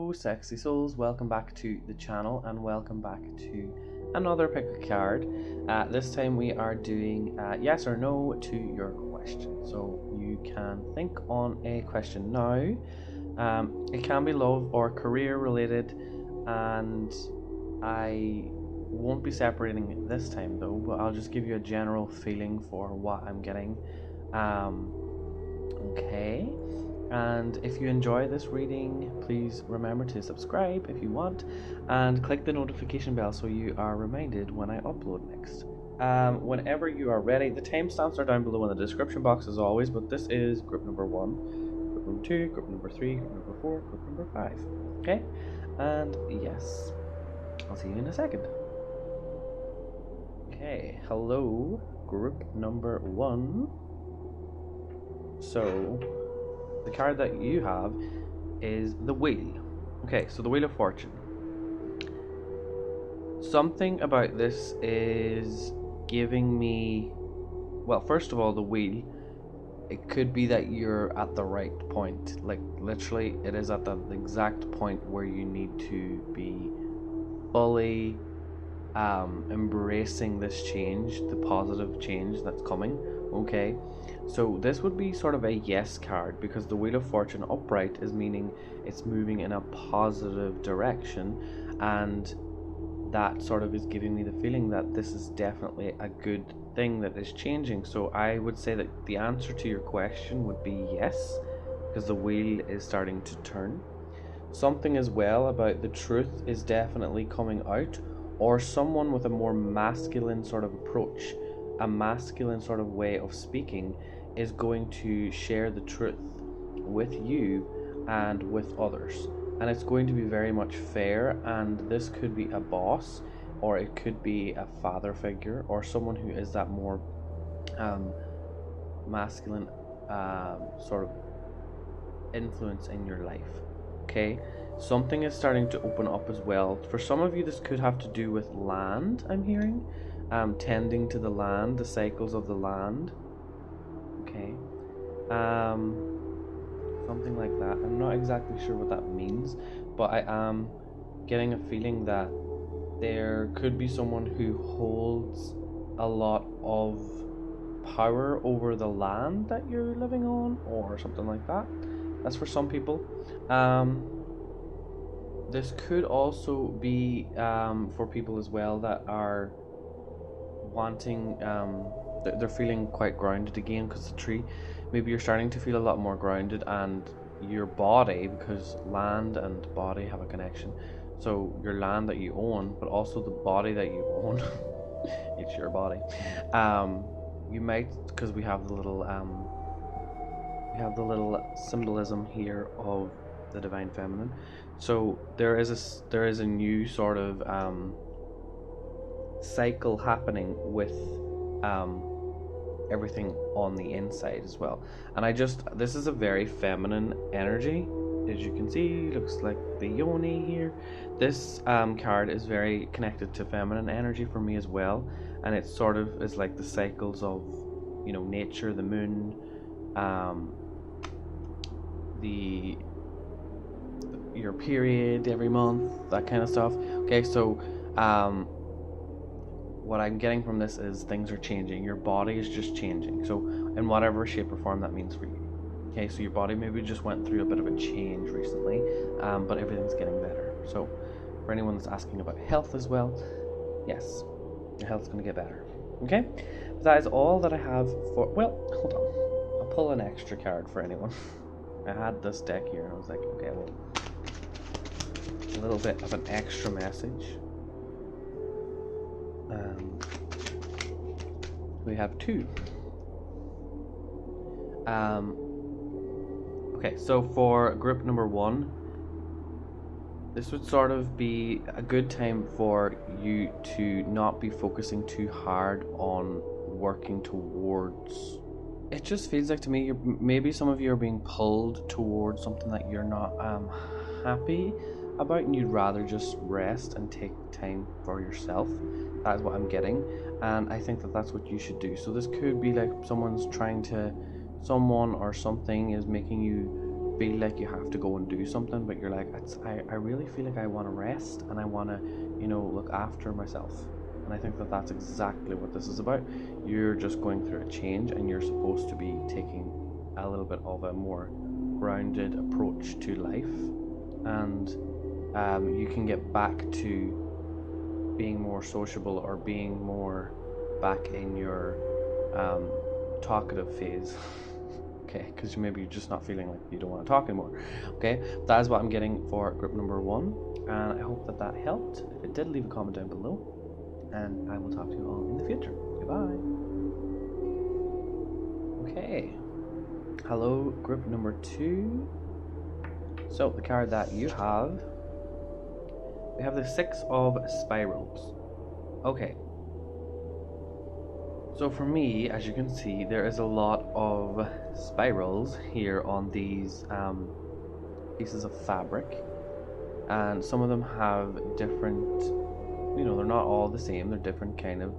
Hello sexy souls, welcome back to the channel and welcome back to another pick a card. This time we are doing yes or no to your question. So you can think on a question now. It can be love or career related, and I won't be separating it this time though, but I'll just give you a general feeling for what I'm getting. Okay. And if you enjoy this reading, please remember to subscribe if you want and click the notification bell so you are reminded when I upload next. Whenever you are ready, the timestamps are down below in the description box as always, but this is group number 1, group number 2, group number 3, group number 4, group number 5. Okay? And yes, I'll see you in a second. Okay, hello, group number 1. So the card that you have is the Wheel. Okay, so the Wheel of Fortune. Something about this is giving me, well, first of all, the Wheel. It could be that you're at the right point. Like, literally, it is at the exact point where you need to be fully embracing this change, the positive change that's coming. Okay, so this would be sort of a yes card because the Wheel of Fortune upright is meaning it's moving in a positive direction, and that sort of is giving me the feeling that this is definitely a good thing that is changing. So I would say that the answer to your question would be yes, because the wheel is starting to turn. Something as well about the truth is definitely coming out, or someone with a more masculine sort of approach, a masculine sort of way of speaking is going to share the truth with you and with others, and it's going to be very much fair. And this could be a boss, or it could be a father figure, or someone who is that more masculine sort of influence in your life. Okay, something is starting to open up as well. For some of you, this could have to do with land, I'm hearing. Tending to the land, the cycles of the land. Okay. Something like that. I'm not exactly sure what that means, but I am getting a feeling that there could be someone who holds a lot of power over the land that you're living on, or something like that. That's for some people. This could also be for people as well that are wanting, they're feeling quite grounded again because the tree. Maybe you're starting to feel a lot more grounded, and your body, because land and body have a connection. So your land that you own, but also the body that you own, it's your body. You might, because we have the little symbolism here of the divine feminine. So there is a new sort of cycle happening with everything on the inside as well. And this is a very feminine energy, as you can see. Looks like the yoni here. This card is very connected to feminine energy for me as well, and it sort of is like the cycles of, you know, nature, the moon, your period every month, that kind of stuff. Okay, so what I'm getting from this is things are changing. Your body is just changing. So in whatever shape or form that means for you. Okay, so your body maybe just went through a bit of a change recently, but everything's getting better. So for anyone that's asking about health as well, yes, your health's going to get better. Okay, that is all that I have for, well, hold on. I'll pull an extra card for anyone. I had this deck here and I was like, okay, well, a little bit of an extra message. We have 2. Okay, so for group number 1, this would sort of be a good time for you to not be focusing too hard on working towards. It just feels like to me, maybe some of you are being pulled towards something that you're not happy about, and you'd rather just rest and take time for yourself. That is what I'm getting, and I think that that's what you should do. So this could be like someone or something is making you feel like you have to go and do something, but you're like, I really feel like I want to rest and I want to, look after myself. And I think that that's exactly what this is about. You're just going through a change, and you're supposed to be taking a little bit of a more grounded approach to life, and you can get back to being more sociable, or being more back in your talkative phase. Okay, because maybe you're just not feeling like you don't want to talk anymore. Okay, that is what I'm getting for group number 1, and I hope that helped. If it did, leave a comment down below, and I will talk to you all in the future. Goodbye. Okay, hello group number 2. So the card that you have, we have the 6 of Spirals. Okay, so for me, as you can see, there is a lot of spirals here on these pieces of fabric, and some of them have different, they're not all the same, they're different kind of,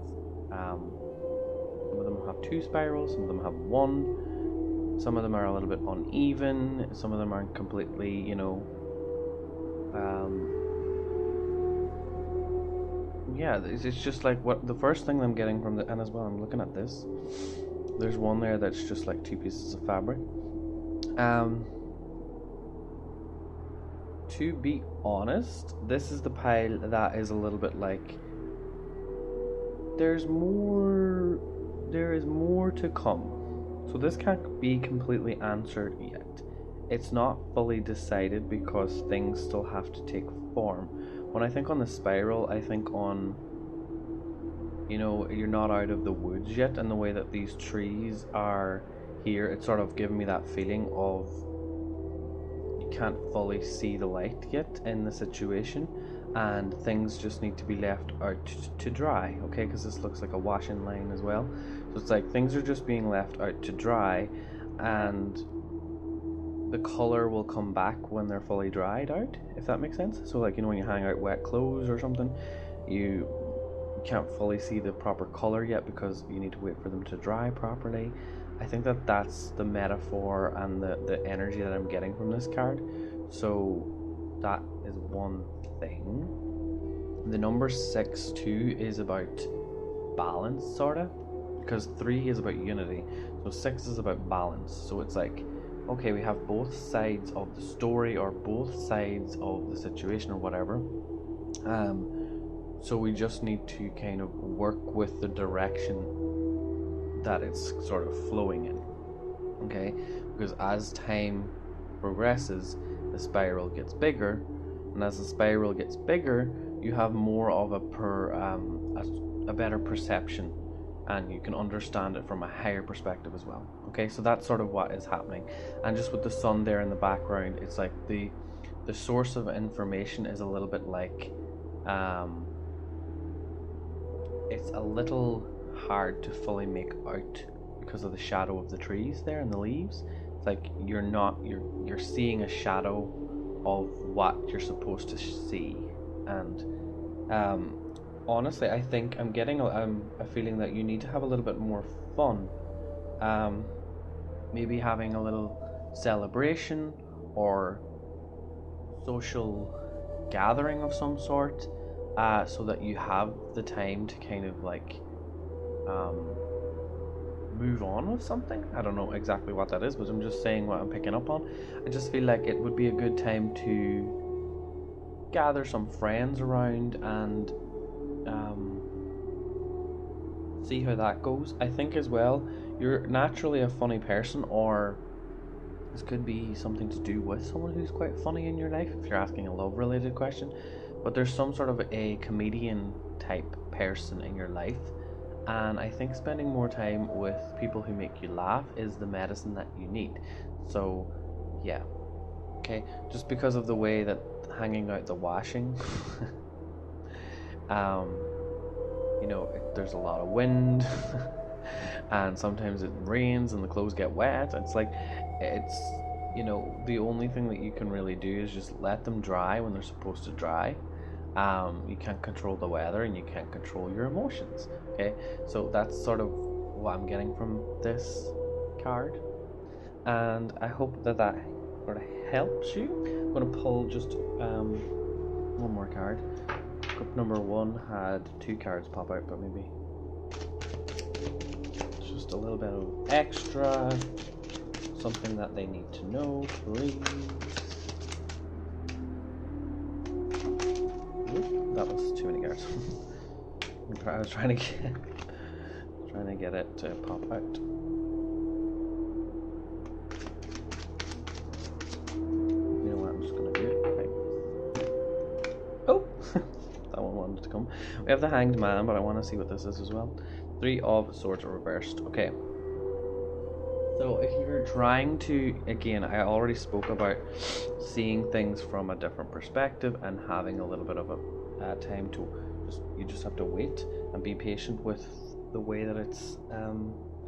some of them have 2 spirals, some of them have 1, some of them are a little bit uneven, some of them aren't completely, yeah, it's just like what the first thing I'm getting from and as well, I'm looking at this, there's one there that's just like 2 pieces of fabric. To be honest, this is the pile that is a little bit like, there is more to come. So this can't be completely answered yet. It's not fully decided because things still have to take form. When I think on the spiral, I think on, you're not out of the woods yet, and the way that these trees are here, it's sort of giving me that feeling of you can't fully see the light yet in the situation, and things just need to be left out to dry, okay? Because this looks like a washing line as well. So it's like things are just being left out to dry, and the color will come back when they're fully dried out, if that makes sense. So like, when you hang out wet clothes or something, you can't fully see the proper color yet because you need to wait for them to dry properly. I think that that's the metaphor and the energy that I'm getting from this card. So that is one thing. The number 6 too is about balance, sorta, because 3 is about unity, so 6 is about balance. So it's like, okay, we have both sides of the story, or both sides of the situation, or whatever. So we just need to kind of work with the direction that it's sort of flowing in. Okay, because as time progresses, the spiral gets bigger, and as the spiral gets bigger, you have more of a better perception, and you can understand it from a higher perspective as well. Okay, so that's sort of what is happening. And just with the sun there in the background, it's like the source of information is a little bit like, it's a little hard to fully make out because of the shadow of the trees there and the leaves. It's like you're seeing a shadow of what you're supposed to see. And honestly, I think I'm getting a feeling that you need to have a little bit more fun. Maybe having a little celebration or social gathering of some sort, so that you have the time to kind of like move on with something. I don't know exactly what that is, but I'm just saying what I'm picking up on. I just feel like it would be a good time to gather some friends around and see how that goes. I think as well, you're naturally a funny person, or this could be something to do with someone who's quite funny in your life if you're asking a love related question, but there's some sort of a comedian type person in your life, and I think spending more time with people who make you laugh is the medicine that you need. So yeah, okay, just because of the way that hanging out the washing there's a lot of wind and sometimes it rains and the clothes get wet. It's like, it's the only thing that you can really do is just let them dry when they're supposed to dry. You can't control the weather, and you can't control your emotions. Okay, so that's sort of what I'm getting from this card, and I hope that sort of helps you. I'm going to pull just one more card. Group number 1 had 2 cards pop out, but maybe it's just a little bit of extra, something that they need to know, please. Oop, that was too many cards. I was trying to get it to pop out. You know what? I'm just gonna do it like this. Oh, that one wanted to come. We have the Hanged Man, but I want to see what this is as well. 3 of Swords reversed. Okay. So if you're trying to, again, I already spoke about seeing things from a different perspective and having a little bit of a time to you just have to wait and be patient with the way that it's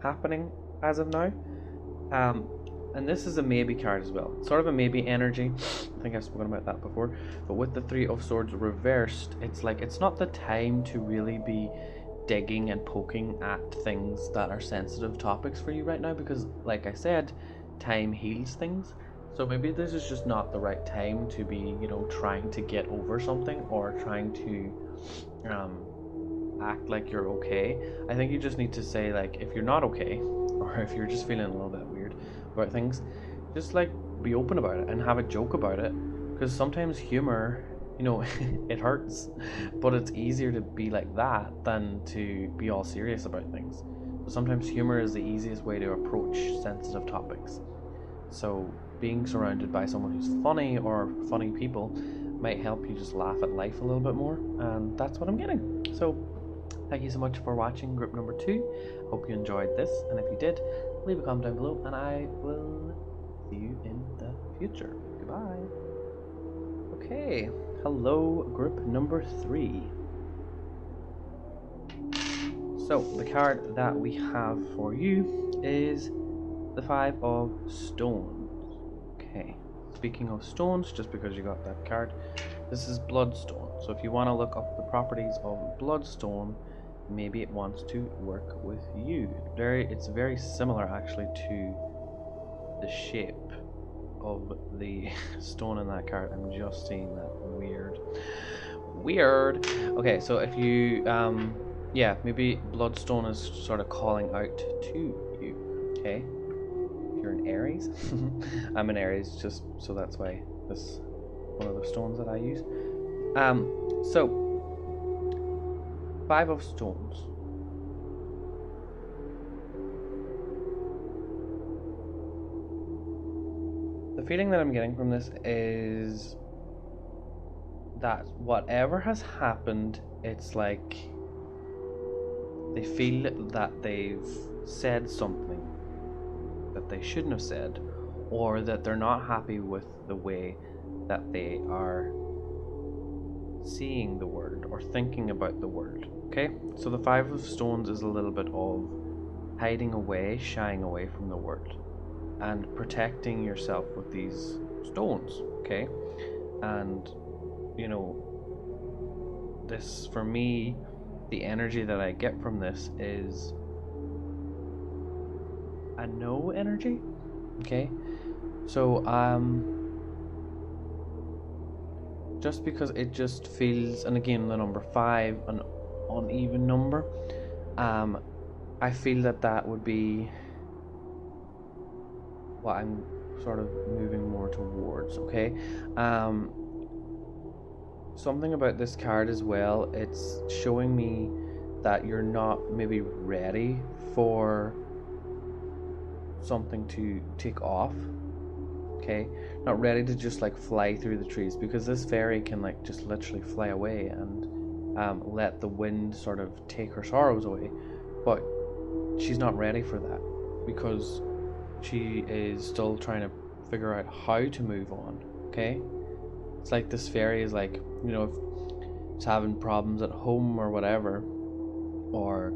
happening as of now. And this is a maybe card as well, sort of a maybe energy. I think I've spoken about that before. But with the 3 of Swords reversed, it's like it's not the time to really be digging and poking at things that are sensitive topics for you right now, because like I said, time heals things. So maybe this is just not the right time to be, you know, trying to get over something or trying to act like you're okay. I think you just need to say, like, if you're not okay, or if you're just feeling a little bit weird about things, just like be open about it and have a joke about it, because sometimes humor, you know, it hurts, but it's easier to be like that than to be all serious about things. So sometimes humor is the easiest way to approach sensitive topics. So being surrounded by someone who's funny or funny people might help you just laugh at life a little bit more, and that's what I'm getting. So thank you so much for watching group number 2. Hope you enjoyed this, and if you did, leave a comment down below, and I will see you in the future. Goodbye. Okay, hello group number 3. So the card that we have for you is the 5 of Stones. Okay, speaking of stones, just because you got that card, this is Bloodstone. So if you want to look up the properties of Bloodstone, maybe it wants to work with you. It's very similar actually to the shape of the stone in that card. I'm just seeing that. Weird. Okay, so if you yeah, maybe Bloodstone is sort of calling out to you. Okay, if you're an Aries. I'm an Aries, just so that's why this one of the stones that I use. So 5 of Stones. The feeling that I'm getting from this is that whatever has happened, it's like they feel that they've said something that they shouldn't have said, or that they're not happy with the way that they are seeing the world or thinking about the world. Okay, so the 5 of Stones is a little bit of hiding away, shying away from the world, and protecting yourself with these stones. Okay, and you know, this, for me, the energy that I get from this is a no energy. Okay, so just because it just feels, and again the number 5, an uneven number, I feel that that would be what I'm sort of moving more towards. Okay, something about this card as well, it's showing me that you're not maybe ready for something to take off. Okay, not ready to just like fly through the trees, because this fairy can like just literally fly away and let the wind sort of take her sorrows away, but she's not ready for that because she is still trying to figure out how to move on. Okay, it's like this fairy is like, you know, if she's having problems at home or whatever, or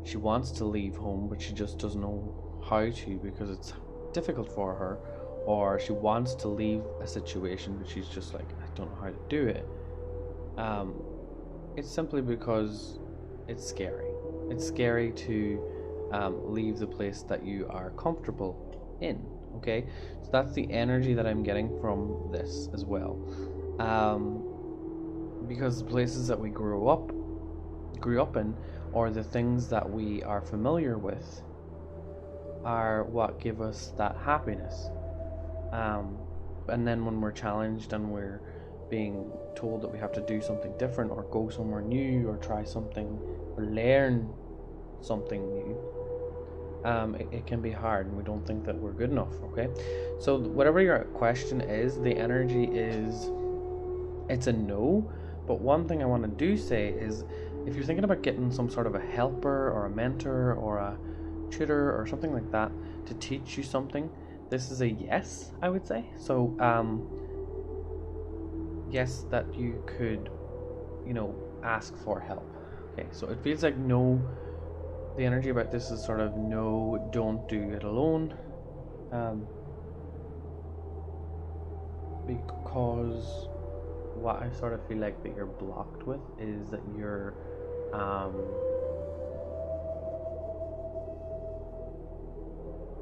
she wants to leave home but she just doesn't know how to because it's difficult for her, or she wants to leave a situation but she's just like, I don't know how to do it. It's simply because it's scary. It's scary to leave the place that you are comfortable in. Okay, so that's the energy that I'm getting from this as well. Because the places that we grew up in, or the things that we are familiar with, are what give us that happiness. And then when we're challenged and we're being told that we have to do something different, or go somewhere new, or try something, or learn something new, it can be hard, and we don't think that we're good enough. Okay, so whatever your question is, the energy is, it's a no. But one thing I want to do say is, if you're thinking about getting some sort of a helper or a mentor or a tutor or something like that to teach you something, this is a yes, I would say. So yes, that you could, ask for help. Okay, so it feels like no. The energy about this is sort of no, don't do it alone. Because what I sort of feel like that you're blocked with is that you're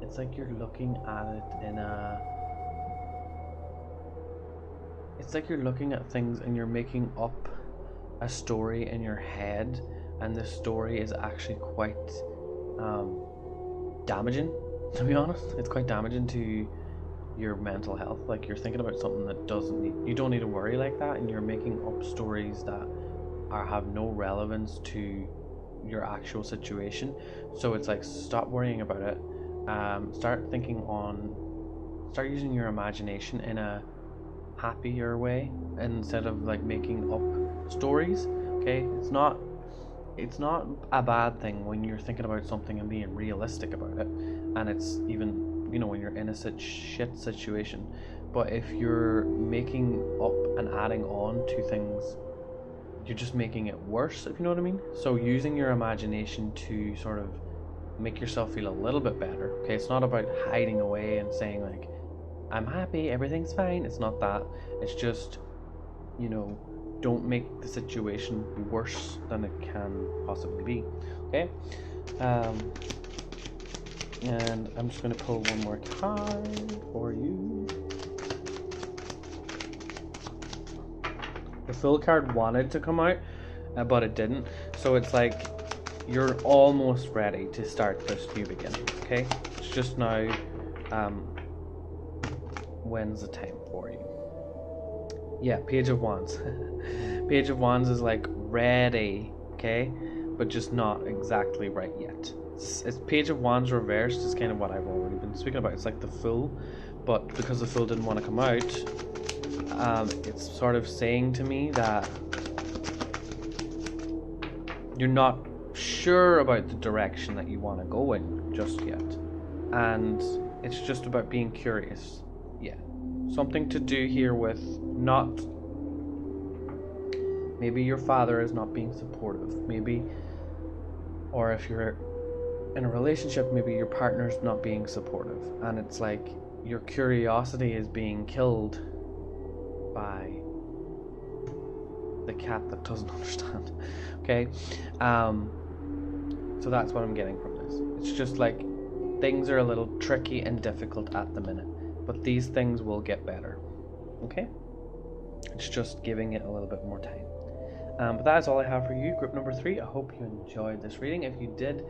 it's like you're looking at it in a, it's like you're looking at things and you're making up a story in your head, and the story is actually quite damaging, to be honest. It's quite damaging to your mental health. Like, you're thinking about something that you don't need to worry like that, and you're making up stories that have no relevance to your actual situation. So it's like, stop worrying about it. Start using your imagination in a happier way, instead of like making up stories. Okay, it's not a bad thing when you're thinking about something and being realistic about it, and it's even, when you're in a shit situation. But if you're making up and adding on to things, you're just making it worse, if you know what I mean. So using your imagination to sort of make yourself feel a little bit better. Okay, it's not about hiding away and saying like, I'm happy, everything's fine. It's not that. It's just, don't make the situation worse than it can possibly be. Okay, and I'm just going to pull one more card for you. The full card wanted to come out, but it didn't. So it's like you're almost ready to start this new beginning. Okay, it's just now. When's the time for you? Yeah, Page of Wands. Page of Wands is like ready, okay, but just not exactly right yet. It's Page of Wands reversed is kind of what I've already been speaking about. It's like the Fool, but because the Fool didn't want to come out, it's sort of saying to me that you're not sure about the direction that you want to go in just yet, and it's just about being curious. Yeah, something to do here with not, maybe your father is not being supportive, maybe, or if you're in a relationship, maybe your partner's not being supportive, and it's like your curiosity is being killed by the cat that doesn't understand. Okay, so that's what I'm getting from this. It's just like things are a little tricky and difficult at the minute, but these things will get better. Okay, it's just giving it a little bit more time. But that is all I have for you, group number 3. I hope you enjoyed this reading. If you did,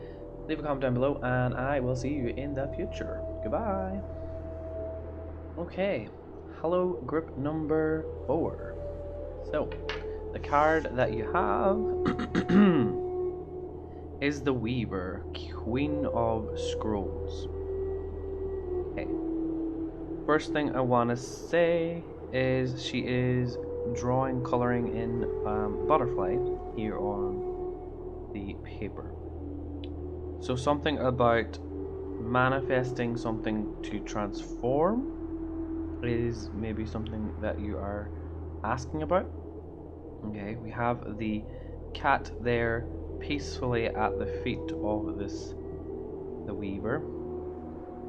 leave a comment down below, and I will see you in the future. Goodbye. Okay, hello, group number 4. So, the card that you have is the Weaver, Queen of Scrolls. Okay. First thing I want to say is she is drawing, coloring in butterfly here on the paper. So something about manifesting something to transform is maybe something that you are asking about. Okay, we have the cat there peacefully at the feet of the Weaver.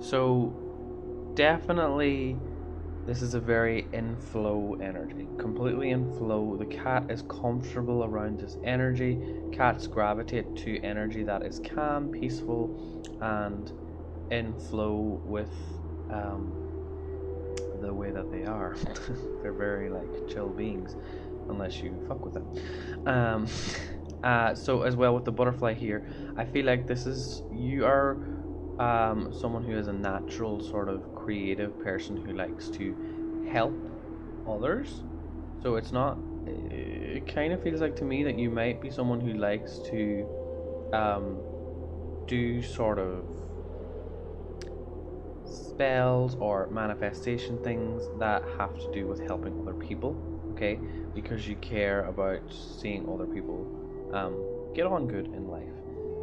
So definitely this is a very in-flow energy, completely in flow. The cat is comfortable around this energy. Cats gravitate to energy that is calm, peaceful, and in flow with the way that they are. They're very like chill beings, unless you fuck with them. So as well with the butterfly here, I feel like you are someone who is a natural sort of creative person who likes to help others. So it kind of feels like to me that you might be someone who likes to do sort of spells or manifestation things that have to do with helping other people, okay? Because you care about seeing other people get on good in life.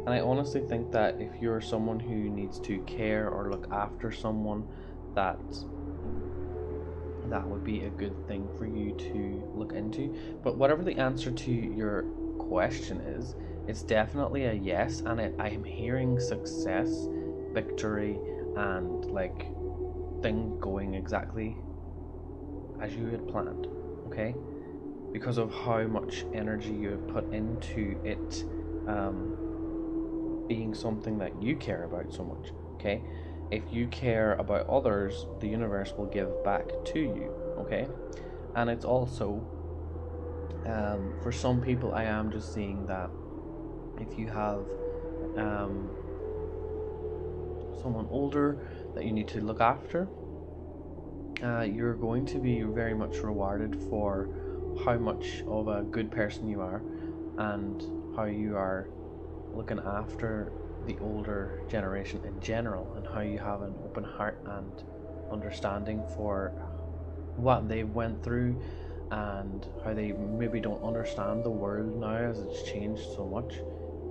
And I honestly think that if you're someone who needs to care or look after someone, that would be a good thing for you to look into. But whatever the answer to your question is, it's definitely a yes, and I am hearing success, victory, and like things going exactly as you had planned, okay? Because of how much energy you have put into it being something that you care about so much, okay? If you care about others, the universe will give back to you, okay? And it's also for some people, I am just seeing that if you have someone older that you need to look after, you're going to be very much rewarded for how much of a good person you are and how you are looking after the older generation in general, and how you have an open heart and understanding for what they went through and how they maybe don't understand the world now as it's changed so much.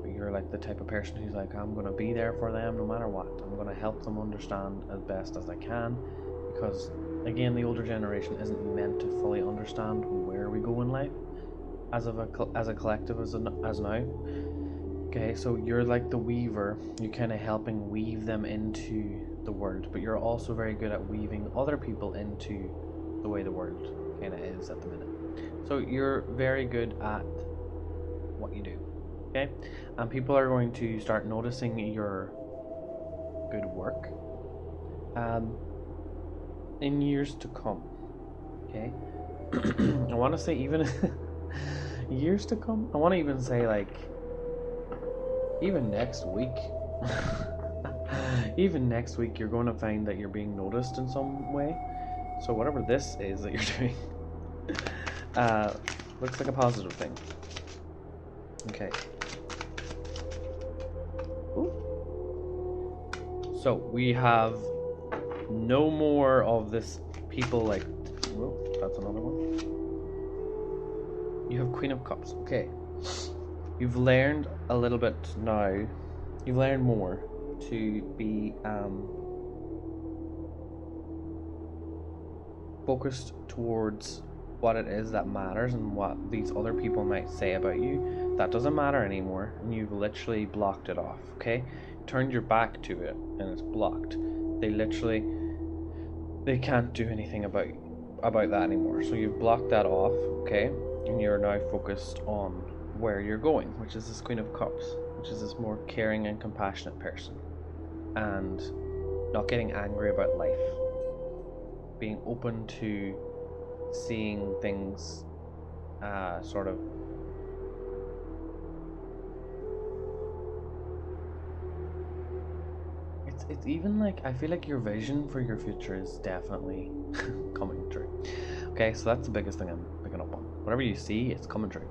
But you're like the type of person who's like, I'm going to be there for them no matter what. I'm going to help them understand as best as I can, because again, the older generation isn't meant to fully understand where we go in life as a collective as now. Okay, so you're like the weaver. You're kind of helping weave them into the world, but you're also very good at weaving other people into the way the world kind of is at the minute. So you're very good at what you do, okay? And people are going to start noticing your good work in years to come, okay? I want to say even years to come. I want to even say like even next week. Even next week, you're going to find that you're being noticed in some way. So whatever this is that you're doing looks like a positive thing. Okay. Ooh. So we have no more of this people like, well, that's another one. You have Queen of Cups. Okay. You've learned a little bit now. You've learned more to be focused towards what it is that matters and what these other people might say about you. That doesn't matter anymore, and you've literally blocked it off, okay? Turned your back to it and it's blocked. They can't do anything about that anymore. So you've blocked that off, okay? And you're now focused on where you're going, which is this Queen of Cups, which is this more caring and compassionate person, and not getting angry about life, being open to seeing things sort of it's even like I feel like your vision for your future is definitely coming true. Okay, so that's the biggest thing I'm picking up on. Whatever you see, it's coming true.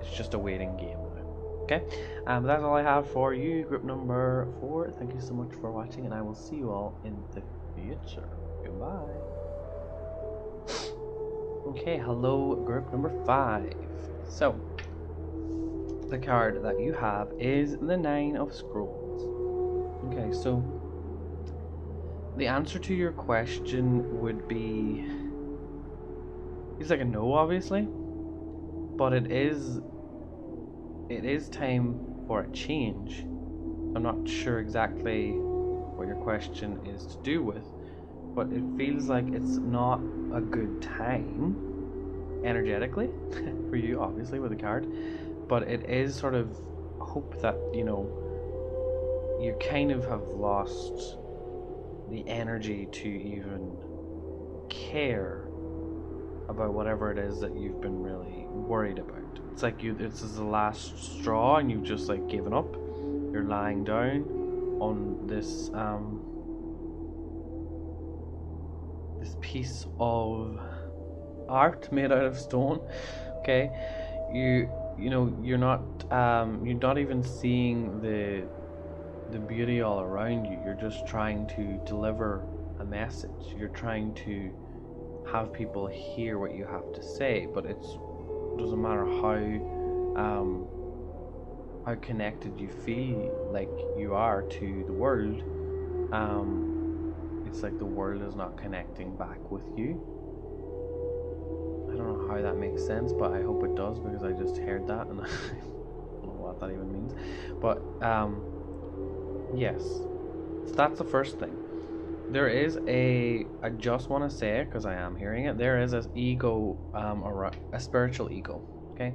It's just a waiting game now. Okay, that's all I have for you, group number 4. Thank you so much for watching, and I will see you all in the future. Goodbye. Okay, hello, group number 5. So the card that you have is the 9 of Scrolls. Okay, so the answer to your question would be, it's like a no, obviously, but it is time for a change. I'm not sure exactly what your question is to do with, but it feels like it's not a good time energetically for you, obviously, with the card, but it is sort of hope that, you know, you kind of have lost the energy to even care about whatever it is that you've been really worried about. It's like this is the last straw and you've just like given up. You're lying down on this this piece of art made out of stone. Okay, you know you're not even seeing the beauty all around you. You're just trying to deliver a message. You're trying to have people hear what you have to say, but it doesn't matter how connected you feel like you are to the world. It's like the world is not connecting back with you. I don't know how that makes sense, but I hope it does, because I just heard that and I don't know what that even means. But yes, so that's the first thing. There is I just want to say it because I am hearing it, there is an ego, or a spiritual ego. Okay,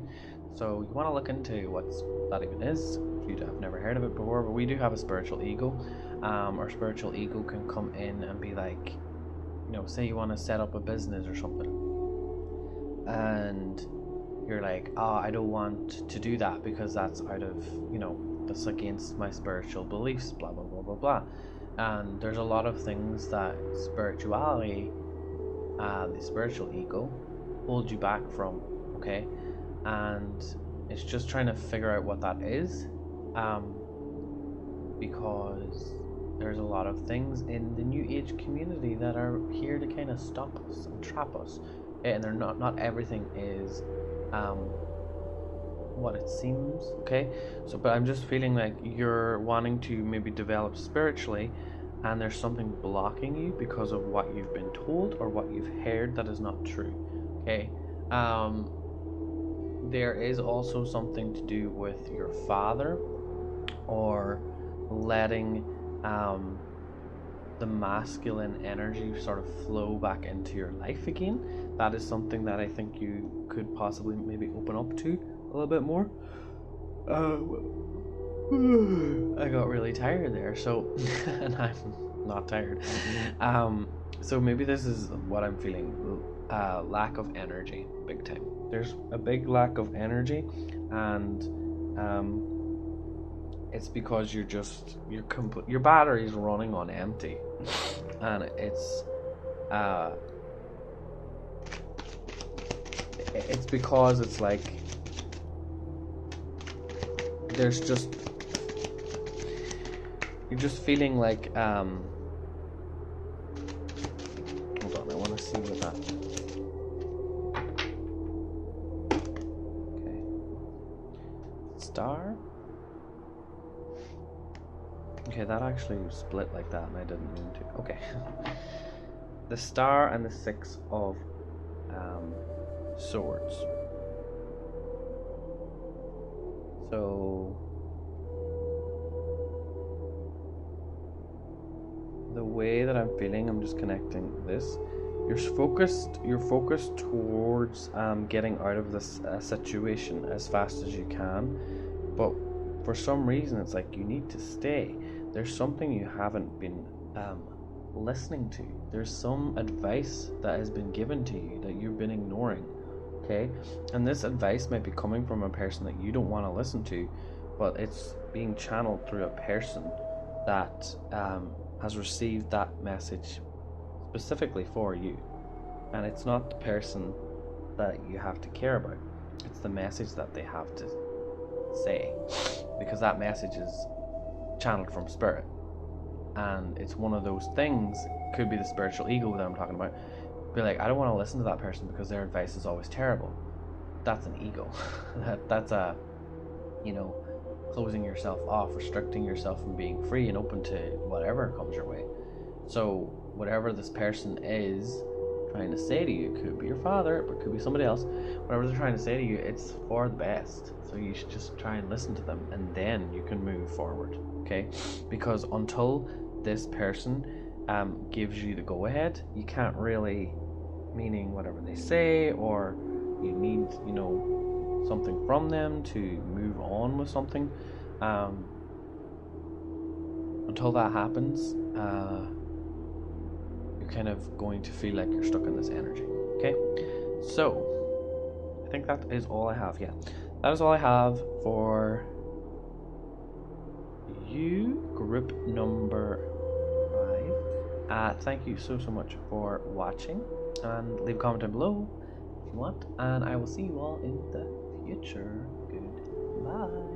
so you want to look into what that even is. If you have never heard of it before, but we do have a spiritual ego. Our spiritual ego can come in and be like, you know, say you want to set up a business or something, and you're like, oh, I don't want to do that because that's out of, you know, that's against my spiritual beliefs, blah blah blah blah blah. And there's a lot of things that spirituality, the spiritual ego, holds you back from. Okay, and it's just trying to figure out what that is, because there's a lot of things in the New Age community that are here to kind of stop us and trap us. And they're not everything is what it seems. Okay, so but I'm just feeling like you're wanting to maybe develop spiritually, and there's something blocking you because of what you've been told or what you've heard that is not true. Okay, there is also something to do with your father, or letting the masculine energy sort of flow back into your life again. That is something that I think you could possibly maybe open up to a little bit more. I got really tired there, so and I'm not tired. So maybe this is what I'm feeling. Lack of energy, big time. There's a big lack of energy, and it's because your battery's running on empty, and it's because it's like there's just, you're just feeling like hold on, I want to see what that. Okay, star. Okay, that actually split like that and I didn't mean to. Okay. The star and the 6 of swords. So the way that I'm feeling, I'm just connecting this. You're focused towards getting out of this situation as fast as you can, but for some reason it's like you need to stay. There's something you haven't been listening to. There's some advice that has been given to you that you've been ignoring. Okay, and this advice might be coming from a person that you don't want to listen to, but it's being channeled through a person that has received that message specifically for you. And it's not the person that you have to care about, it's the message that they have to say, because that message is channeled from spirit. And it's one of those things, could be the spiritual ego that I'm talking about, be like, I don't want to listen to that person because their advice is always terrible. That's an ego. That's a, you know, closing yourself off, restricting yourself from being free and open to whatever comes your way. So whatever this person is trying to say to you, it could be your father, but it could be somebody else. Whatever they're trying to say to you, it's for the best. So you should just try and listen to them, and then you can move forward. Okay, because until this person gives you the go ahead, you can't really, meaning whatever they say, or you need, you know, something from them to move on with something. Until that happens, kind of going to feel like you're stuck in this energy. Okay, so I think that is all I have. Yeah, that is all I have for you, group number 5. Thank you so much for watching, and leave a comment down below if you want, and I will see you all in the future. Goodbye.